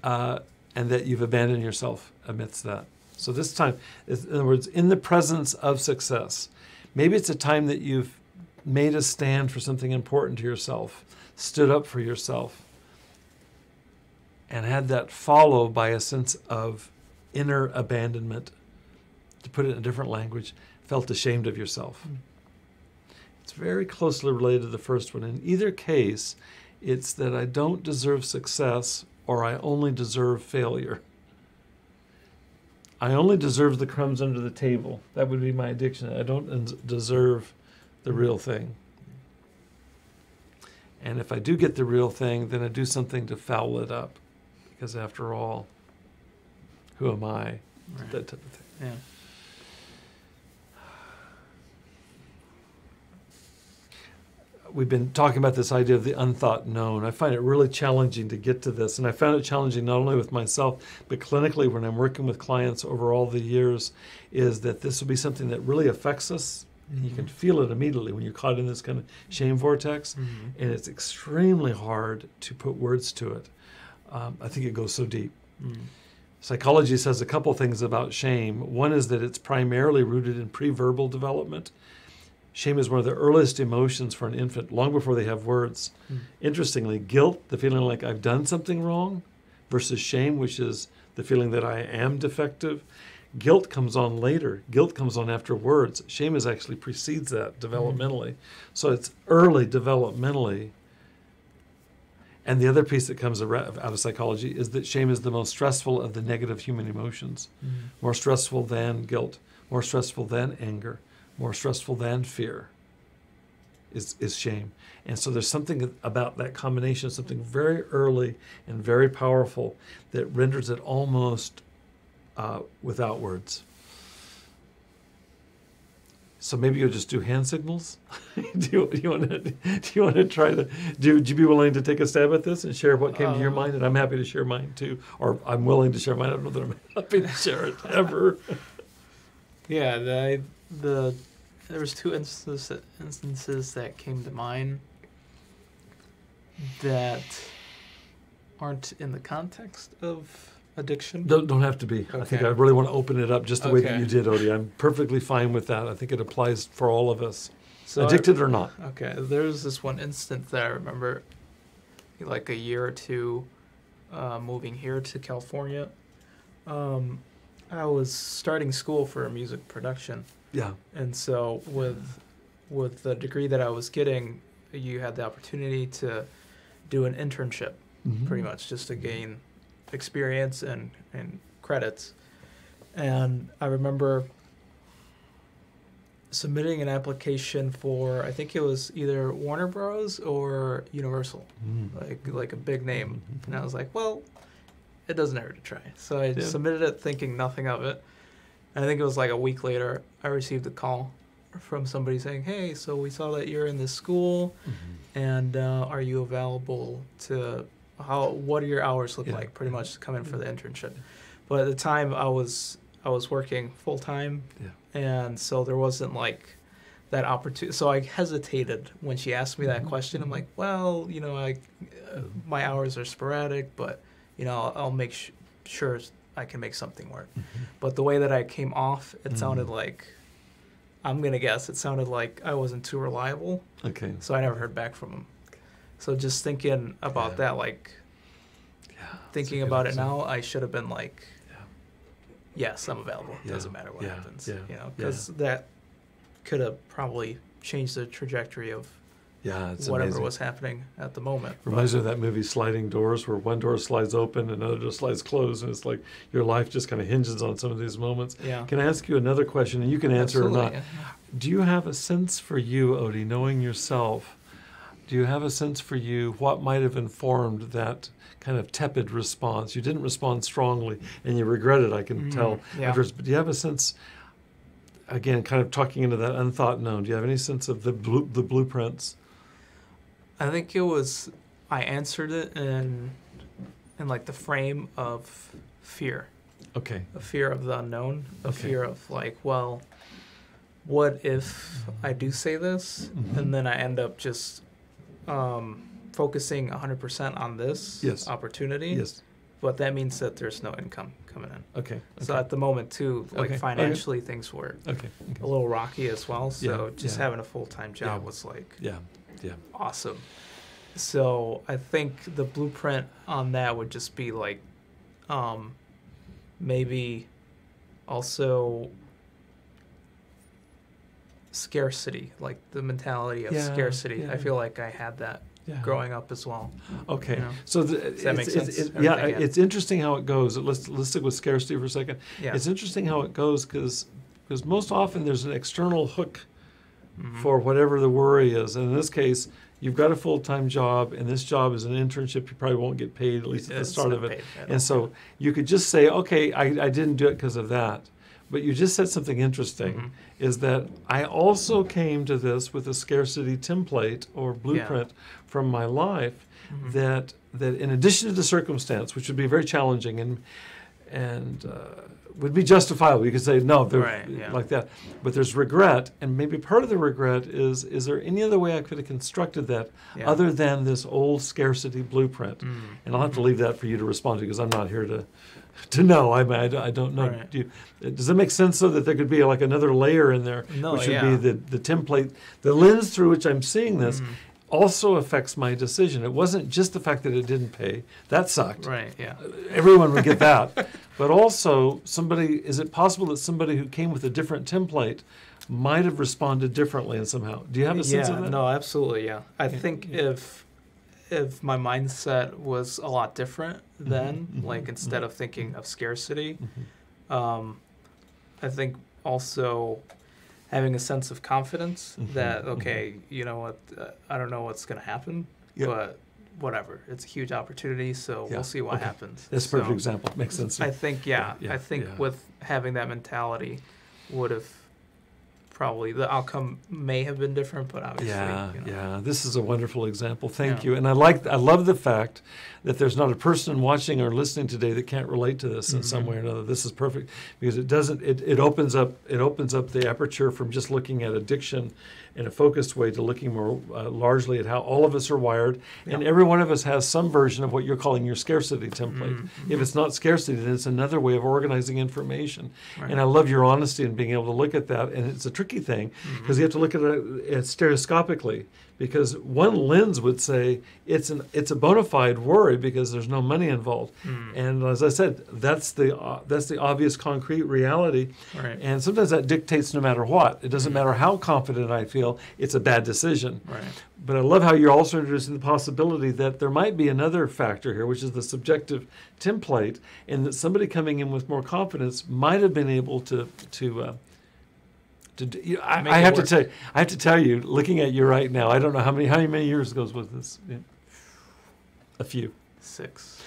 you've abandoned yourself amidst that. So this time, in other words, in the presence of success, maybe it's a time that you've made a stand for something important to yourself, stood up for yourself, and had that followed by a sense of inner abandonment. To put it in a different language, felt ashamed of yourself. It's very closely related to the first one. In either case, it's that I don't deserve success or I only deserve failure. I only deserve the crumbs under the table. That would be my addiction. I don't deserve the real thing. And if I do get the real thing, then I do something to foul it up. Because after all, who am I? Right. That type of thing. Yeah. We've been talking about this idea of the unthought known. I find it really challenging to get to this. And I found it challenging not only with myself, but clinically when I'm working with clients over all the years, is that this will be something that really affects us. And you can feel it immediately when you're caught in this kind of shame vortex. And it's extremely hard to put words to it. I think it goes so deep. Psychology says a couple things about shame. One is that it's primarily rooted in pre-verbal development. Shame is one of the earliest emotions for an infant, long before they have words. Interestingly, guilt, the feeling like I've done something wrong, versus shame, which is the feeling that I am defective. Guilt comes on later. Guilt comes on after words. Shame is actually precedes that developmentally. So it's early developmentally. And the other piece that comes out of psychology is that shame is the most stressful of the negative human emotions. More stressful than guilt, more stressful than anger, more stressful than fear is shame. And so there's something about that combination, something very early and very powerful that renders it almost without words. So maybe you'll just do hand signals. do you want to try to? Would you be willing to take a stab at this and share what came to your mind? And I'm happy to share mine too, or I'm willing to share mine. I don't know that I'm happy to share it ever. Yeah, there was two instances that came to mind that aren't in the context of addiction. Don't have to be. I think Okay. I really want to open it up just the way that Okay. you did, Odie. I'm perfectly fine with that. I think it applies for all of us, So addicted or not. Okay, there's this one instance that I remember, like a year or two, moving here to California. I was starting school for music production, Yeah. and so with the degree that I was getting, you had the opportunity to do an internship, Mhm. pretty much, just to gain experience and credits. And I remember submitting an application for, I think it was either Warner Bros. Or Universal, like a big name. And I was like, well, it doesn't hurt to try. So I submitted it thinking nothing of it. And I think it was like a week later, I received a call from somebody saying, hey, so we saw that you're in this school, and are you available to, what do your hours look like, pretty much, to come in for the internship. But at the time, I was working full time, and so there wasn't like that opportunity. So I hesitated when she asked me that question. I'm like, well, my hours are sporadic, but I'll make sure I can make something work. But the way that I came off, it sounded like, I'm gonna guess, it sounded like I wasn't too reliable. Okay. So I never heard back from him. So just thinking about that, like, thinking about it now, I should have been like, yes, I'm available. Doesn't matter what happens. Because that could have probably changed the trajectory of it's whatever amazing. was happening at the moment. Reminds me of that movie Sliding Doors, where one door slides open and another door slides closed, and it's like your life just kind of hinges on some of these moments. Yeah. Can I ask you another question, and you can answer Absolutely, or not? Do you have a sense for you, Odie, knowing yourself, do you have a sense for you what might have informed that kind of tepid response? You didn't respond strongly, and you regret it, I can tell. Afterwards, but do you have a sense, again, kind of talking into that unthought known, do you have any sense of the blueprints? I think it was, I answered it in like the frame of fear. Okay. A fear of the unknown, a fear of like, well, what if I do say this and then I end up just focusing 100% on this opportunity? Yes. But that means that there's no income coming in. Okay. So at the moment too, like financially things were a little rocky as well. So just having a full-time job was like awesome. So I think the blueprint on that would just be like maybe also scarcity, like the mentality of scarcity. I feel like I had that growing up as well. Okay. You know? So Does that make sense? it's interesting how it goes. Let's stick with scarcity for a second. Yeah. It's interesting how it goes because most often there's an external hook for whatever the worry is. And in this case, you've got a full-time job, and this job is an internship. You probably won't get paid, at least at the start of it. And so you could just say, okay, I didn't do it because of that. But you just said something interesting, is that I also came to this with a scarcity template or blueprint from my life that in addition to the circumstance, which would be very challenging and would be justifiable. You could say, no, like that. But there's regret, and maybe part of the regret is there any other way I could have constructed that other than this old scarcity blueprint? And I'll have to leave that for you to respond to because I'm not here to know. I don't know. Right. Does it make sense, though, that there could be like another layer in there, which would be the template, the lens through which I'm seeing this also affects my decision. It wasn't just the fact that it didn't pay. That sucked. Right, yeah. Everyone would get that. But also, is it possible that somebody who came with a different template might have responded differently and somehow? Do you have a sense of that? No, absolutely, yeah. I think if my mindset was a lot different then, like instead of thinking of scarcity, I think also having a sense of confidence that, okay, you know what, I don't know what's going to happen, but whatever. It's a huge opportunity, so we'll see what happens. That's a perfect example. Makes sense. I think, I think with having that mentality would have probably the outcome may have been different, but obviously, Yeah. This is a wonderful example. Thank Yeah. you. And I love the fact that there's not a person watching or listening today that can't relate to this in some way or another. This is perfect because it opens up the aperture from just looking at addiction in a focused way to looking more largely at how all of us are wired, and every one of us has some version of what you're calling your scarcity template. If it's not scarcity, then it's another way of organizing information. Right. And I love your honesty in being able to look at that. And it's a tricky thing because you have to look at it stereoscopically. Because one lens would say it's a bona fide worry because there's no money involved, and as I said, that's the obvious concrete reality. Right. And sometimes that dictates no matter what. It doesn't matter how confident I feel; it's a bad decision. Right. But I love how you're also introducing the possibility that there might be another factor here, which is the subjective template, and that somebody coming in with more confidence might have been able to I have to tell you, looking at you right now, I don't know how many years ago was this? Yeah. A few. 6.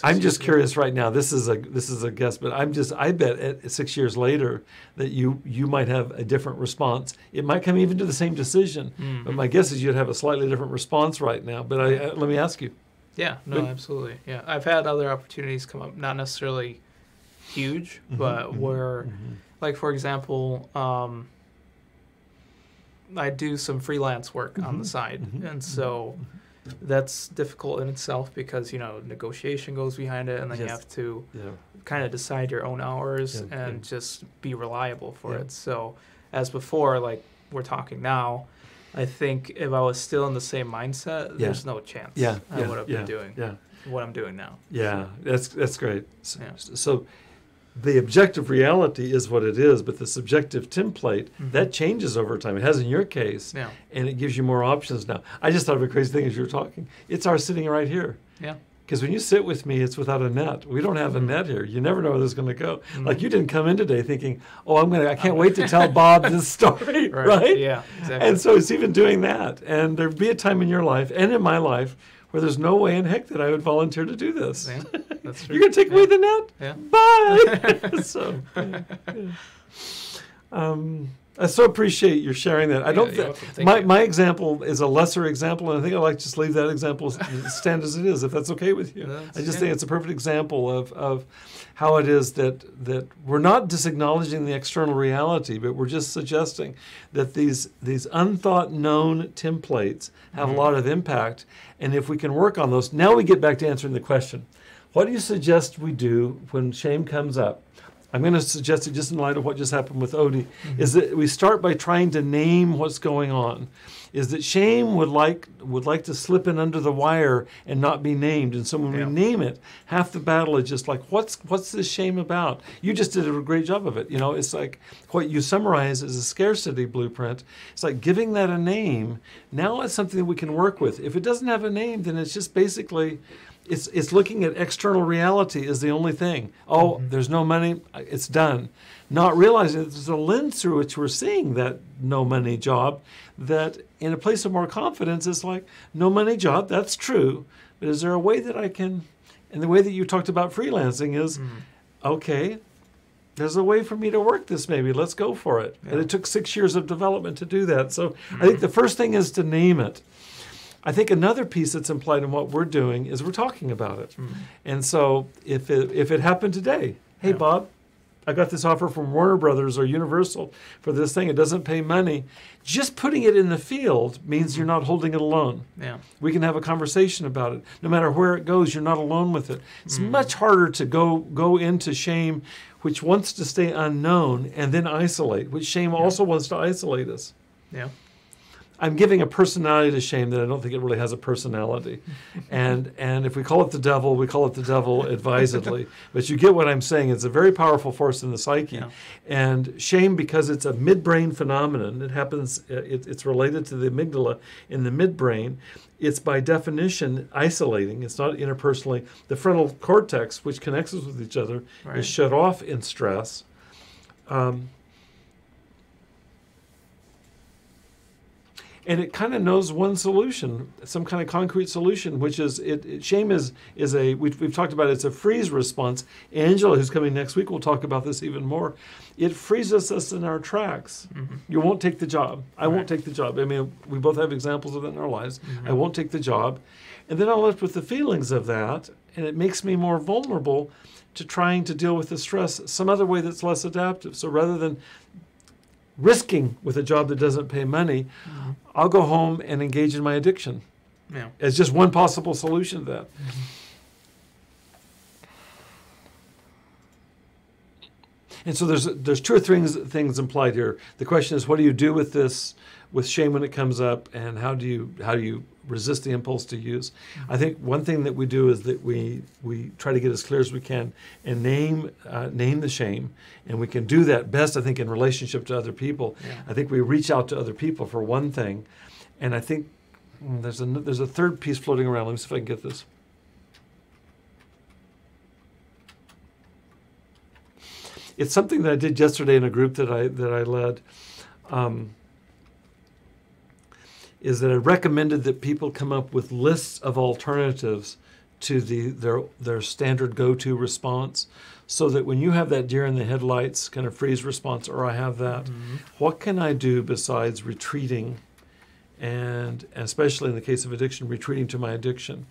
I'm just curious right now. This is a guess, but I bet at 6 years later that you might have a different response. It might come even to the same decision, but my guess is you'd have a slightly different response right now. But let me ask you. Yeah. No. Absolutely. Yeah. I've had other opportunities come up, not necessarily huge, but where. Like, for example, I do some freelance work on the side. And so that's difficult in itself because, negotiation goes behind it. And then you have to kind of decide your own hours and just be reliable for it. So as before, like we're talking now, I think if I was still in the same mindset, there's no chance I would have been doing what I'm doing now. Yeah, that's great. So the objective reality is what it is, but the subjective template, that changes over time. It has in your case, and it gives you more options now. I just thought of a crazy thing as you were talking. It's our sitting right here. Yeah. Because when you sit with me, it's without a net. We don't have a net here. You never know where this is going to go. Like you didn't come in today thinking, I can't wait to tell Bob this story, right? Yeah, exactly. And so it's even doing that. And there'd be a time in your life and in my life where there's no way in heck that I would volunteer to do this. Yeah, that's true. You're going to take away the net? Yeah. Bye! So, I so appreciate your sharing that. I don't think my example is a lesser example, and I think I'd like to just leave that example stand as it is, if that's okay with you. I just think it's a perfect example of how it is that we're not disacknowledging the external reality, but we're just suggesting that these unthought known templates have a lot of impact, and if we can work on those, now we get back to answering the question. What do you suggest we do when shame comes up? I'm going to suggest it just in light of what just happened with Odie, is that we start by trying to name what's going on. Is that shame would like to slip in under the wire and not be named. And so when we name it, half the battle is just like, what's this shame about? You just did a great job of it. It's like what you summarize as a scarcity blueprint. It's like giving that a name. Now it's something that we can work with. If it doesn't have a name, then it's just basically... It's looking at external reality is the only thing. There's no money, it's done. Not realizing that there's a lens through which we're seeing that no money job, that in a place of more confidence is like, no money job, that's true. But is there a way that I can, and the way that you talked about freelancing is, okay, there's a way for me to work this maybe, let's go for it. And it took 6 years of development to do that. So I think the first thing is to name it. I think another piece that's implied in what we're doing is we're talking about it. And so if it happened today, hey, Bob, I got this offer from Warner Brothers or Universal for this thing. It doesn't pay money. Just putting it in the field means you're not holding it alone. Yeah. We can have a conversation about it. No matter where it goes, you're not alone with it. It's much harder to go into shame, which wants to stay unknown, and then isolate, which shame also wants to isolate us. Yeah. I'm giving a personality to shame that I don't think it really has a personality. And if we call it the devil, we call it the devil advisedly. But you get what I'm saying. It's a very powerful force in the psyche. Yeah. And shame, because it's a midbrain phenomenon, it happens, it's related to the amygdala in the midbrain. It's by definition isolating. It's not interpersonally. The frontal cortex, which connects us with each other, is shut off in stress. And it kind of knows one solution, some kind of concrete solution, which is shame is a, we've talked about it, it's a freeze response. Angela, who's coming next week, will talk about this even more. It freezes us in our tracks. You won't take the job. I won't take the job. I mean, we both have examples of it in our lives. I won't take the job. And then I'm left with the feelings of that, and it makes me more vulnerable to trying to deal with the stress some other way that's less adaptive. So rather than risking with a job that doesn't pay money, I'll go home and engage in my addiction. Yeah. As just one possible solution to that. And so there's two or three things implied here. The question is, what do you do with this, with shame when it comes up, and how do you resist the impulse to use? I think one thing that we do is that we try to get as clear as we can and name the shame, and we can do that best, I think, in relationship to other people. Yeah. I think we reach out to other people for one thing, and I think there's a third piece floating around. Let me see if I can get this. It's something that I did yesterday in a group that I led. Is that I recommended that people come up with lists of alternatives to their standard go-to response, so that when you have that deer in the headlights kind of freeze response, or I have that, what can I do besides retreating, and especially in the case of addiction, retreating to my addiction?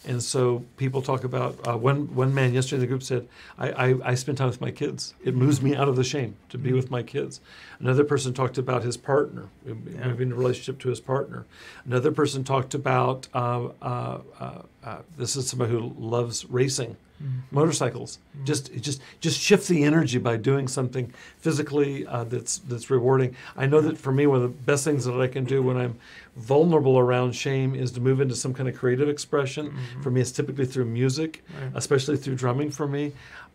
And so people talk about, one man yesterday in the group said, I spend time with my kids. It moves me out of the shame to be with my kids. Another person talked about his partner, moving the relationship to his partner. Another person talked about, this is somebody who loves racing, motorcycles. Just shift the energy by doing something physically that's rewarding. I know that for me, one of the best things that I can do when I'm vulnerable around shame is to move into some kind of creative expression. For me, it's typically through music, especially through drumming for me.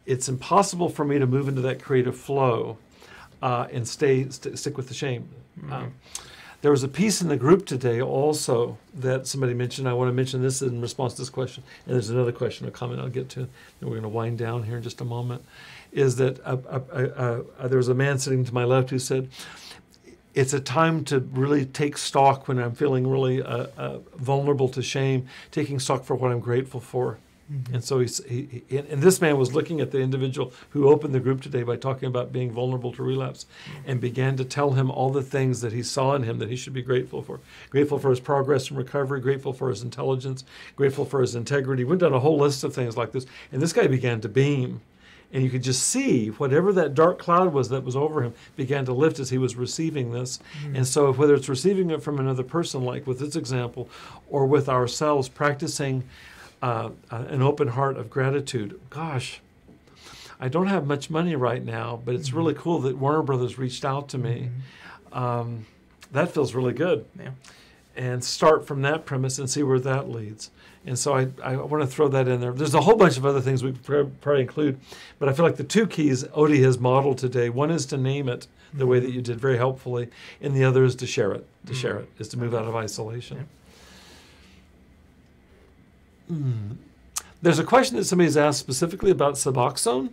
It's impossible for me to move into that creative flow and stick with the shame. There was a piece in the group today also that somebody mentioned. I want to mention this in response to this question. And there's another question or comment I'll get to. And we're going to wind down here in just a moment. Is that there was a man sitting to my left who said, it's a time to really take stock when I'm feeling really vulnerable to shame, taking stock for what I'm grateful for. And so and this man was looking at the individual who opened the group today by talking about being vulnerable to relapse, and began to tell him all the things that he saw in him that he should be grateful for. Grateful for his progress and recovery, grateful for his intelligence, grateful for his integrity. Went down a whole list of things like this. And this guy began to beam. And you could just see whatever that dark cloud was that was over him began to lift as he was receiving this. And so whether it's receiving it from another person, like with this example, or with ourselves, practicing an open heart of gratitude. Gosh, I don't have much money right now, but it's really cool that Warner Brothers reached out to me. That feels really good. Yeah. And start from that premise and see where that leads. And so I want to throw that in there. There's a whole bunch of other things we probably include, but I feel like the two keys Odie has modeled today, one is to name it the way that you did very helpfully, and the other is to share it. To share it is to move out of isolation. Yeah. There's a question that somebody's asked specifically about Suboxone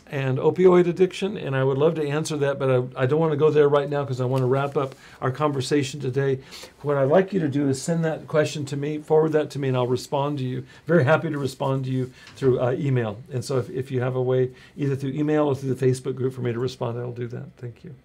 and opioid addiction, and I would love to answer that, but I don't want to go there right now because I want to wrap up our conversation today. What I'd like you to do is send that question to me, forward that to me, and I'll respond to you. Very happy to respond to you through email. And so if you have a way, either through email or through the Facebook group for me to respond, I'll do that. Thank you.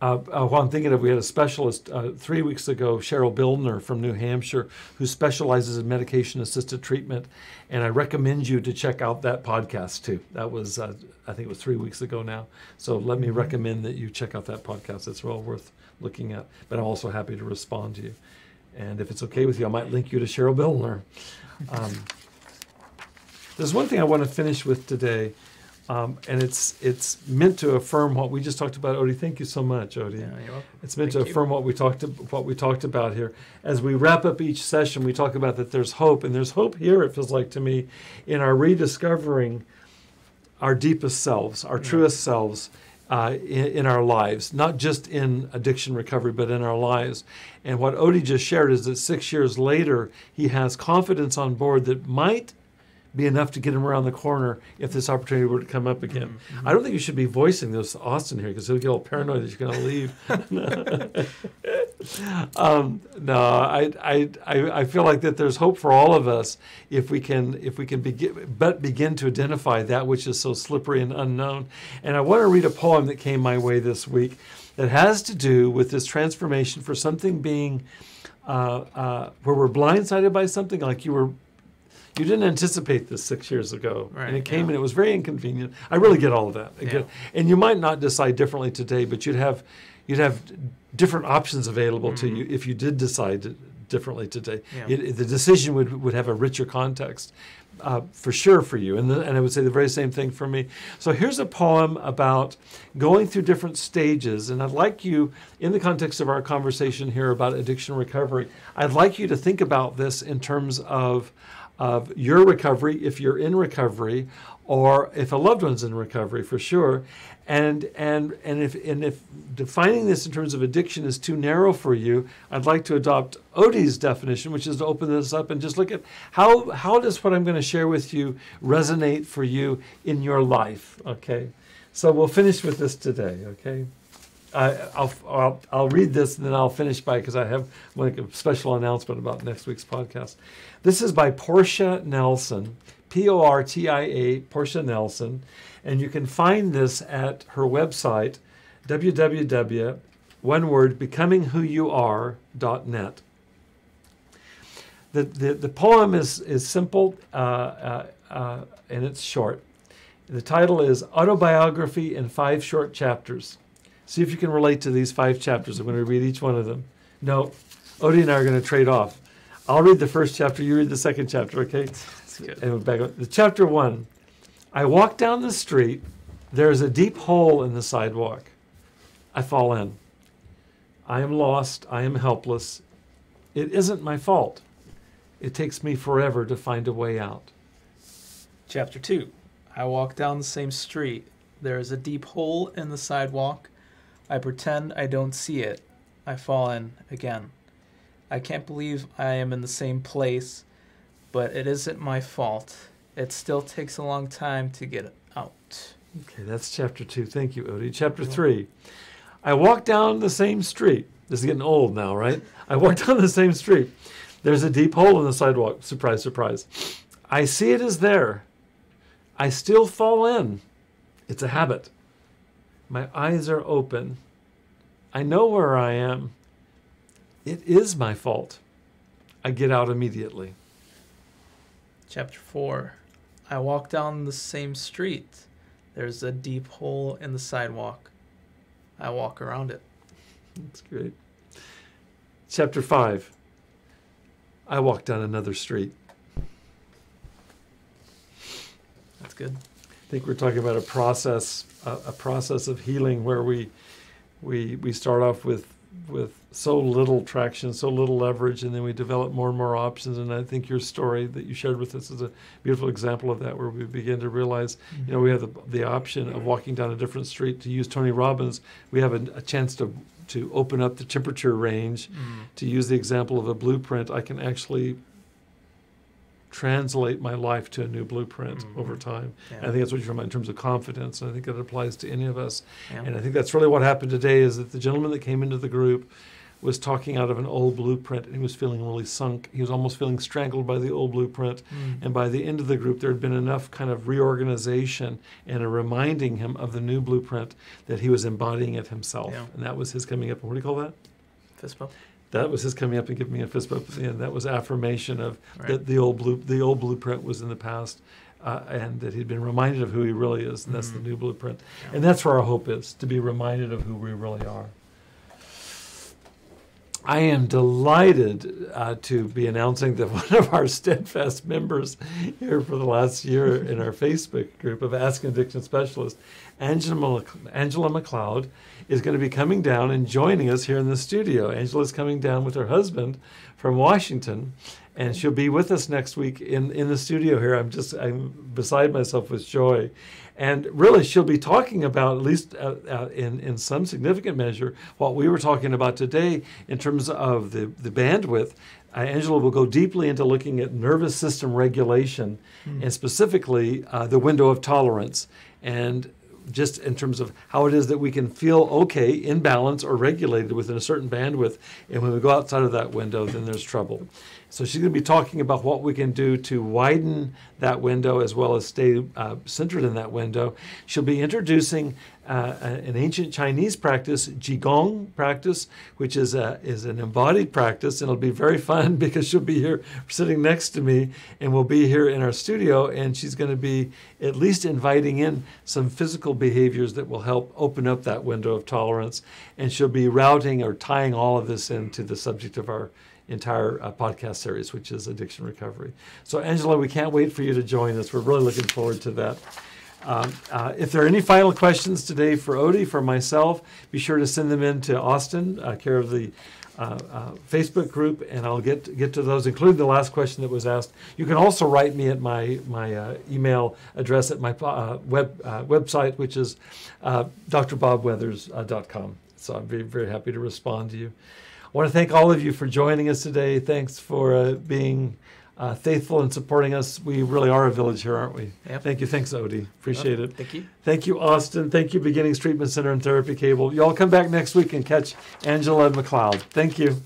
While I'm thinking of, we had a specialist 3 weeks ago, Cheryl Bildner from New Hampshire, who specializes in medication-assisted treatment, and I recommend you to check out that podcast too. That was, I think it was 3 weeks ago now. So let me recommend that you check out that podcast. It's well worth looking at. But I'm also happy to respond to you. And if it's okay with you, I might link you to Cheryl Bildner. There's one thing I want to finish with today. And it's meant to affirm what we just talked about, Odie. Thank you so much, Odie. Yeah, you're welcome. It's meant to affirm what we talked about here. As we wrap up each session, we talk about that there's hope, and there's hope here. It feels like to me, in our rediscovering our deepest selves, our truest selves in our lives, not just in addiction recovery, but in our lives. And what Odie just shared is that 6 years later, he has confidence on board that might be enough to get them around the corner if this opportunity were to come up again. I don't think you should be voicing this to Austin here because he'll get all paranoid that you're going to leave. No, I feel like that there's hope for all of us if we can begin to identify that which is so slippery and unknown. And I want to read a poem that came my way this week that has to do with this transformation for something being where we're blindsided by something, like you didn't anticipate this 6 years ago, right, and it came and it was very inconvenient. I really get all of that. And you might not decide differently today, but you'd have different options available to you if you did decide differently today. The decision would have a richer context, for sure, for you. And I would say the very same thing for me. So here's a poem about going through different stages. And I'd like you, in the context of our conversation here about addiction recovery, I'd like you to think about this in terms of your recovery, if you're in recovery, or if a loved one's in recovery, for sure. And if defining this in terms of addiction is too narrow for you, I'd like to adopt Odie's definition, which is to open this up and just look at how does what I'm going to share with you resonate for you in your life. Okay, so we'll finish with this today. Okay. I'll read this and then I'll finish because I have a special announcement about next week's podcast. This is by Portia Nelson, Portia, Portia Nelson, and you can find this at her website, www.becomingwhoyouare.net. The poem is simple and it's short. The title is Autobiography in 5 Short Chapters. See if you can relate to these 5 chapters. I'm going to read each one of them. No, Odie and I are going to trade off. I'll read the first chapter, you read the second chapter, okay? That's good. And back up. The chapter 1, I walk down the street. There is a deep hole in the sidewalk. I fall in. I am lost. I am helpless. It isn't my fault. It takes me forever to find a way out. Chapter 2, I walk down the same street. There is a deep hole in the sidewalk. I pretend I don't see it. I fall in again. I can't believe I am in the same place, but it isn't my fault. It still takes a long time to get out. Okay, that's chapter 2. Thank you, Odie. Chapter 3. I walk down the same street. This is getting old now, right? I walk down the same street. There's a deep hole in the sidewalk. Surprise, surprise. I see it is there. I still fall in. It's a habit. My eyes are open. I know where I am. It is my fault. I get out immediately. Chapter 4. I walk down the same street. There's a deep hole in the sidewalk. I walk around it. That's great. Chapter 5. I walk down another street. That's good. I think we're talking about a process of healing where we start off with so little traction, so little leverage, and then we develop more and more options. And I think your story that you shared with us is a beautiful example of that, where we begin to realize, we have the option of walking down a different street. To use Tony Robbins, we have a chance to open up the temperature range. To use the example of a blueprint, I can actually translate my life to a new blueprint over time. Yeah. I think that's what you're talking about in terms of confidence, and I think that applies to any of us. Yeah. And I think that's really what happened today, is that the gentleman that came into the group was talking out of an old blueprint, and he was feeling really sunk. He was almost feeling strangled by the old blueprint. And by the end of the group, there had been enough kind of reorganization and a reminding him of the new blueprint that he was embodying it himself. Yeah. And that was his coming up. What do you call that? Fist bump. That was his coming up and giving me a fist bump at the end. That was affirmation of that the old blueprint was in the past, and that he'd been reminded of who he really is, and that's the new blueprint. Yeah. And that's where our hope is, to be reminded of who we really are. I am delighted to be announcing that one of our steadfast members here for the last year in our Facebook group of Ask an Addiction Specialist, Angela McLeod, is going to be coming down and joining us here in the studio. Angela's coming down with her husband from Washington. And she'll be with us next week in the studio here. I'm beside myself with joy. And really, she'll be talking about, at least in some significant measure, what we were talking about today in terms of the bandwidth. Angela will go deeply into looking at nervous system regulation and specifically the window of tolerance, and just in terms of how it is that we can feel okay, in balance, or regulated within a certain bandwidth. And when we go outside of that window, then there's trouble. So she's going to be talking about what we can do to widen that window as well as stay centered in that window. She'll be introducing an ancient Chinese practice, Qigong practice, which is an embodied practice, and it'll be very fun because she'll be here sitting next to me, and we'll be here in our studio, and she's going to be at least inviting in some physical behaviors that will help open up that window of tolerance, and she'll be routing or tying all of this into the subject of our entire podcast series, which is addiction recovery. So Angela, we can't wait for you to join us. We're really looking forward to that. If there are any final questions today for Odie, for myself, be sure to send them in to Austin, care of the Facebook group, and I'll get to those, including the last question that was asked. You can also write me at my email address at my website, which is drbobweathers.com. So I'm very, very happy to respond to you. I want to thank all of you for joining us today. Thanks for being faithful and supporting us. We really are a village here, aren't we? Yep. Thank you. Thanks, Odie. Appreciate it. Thank you. Thank you, Austin. Thank you, Beginnings Treatment Center and Therapy Cable. You all come back next week and catch Angela McLeod. Thank you.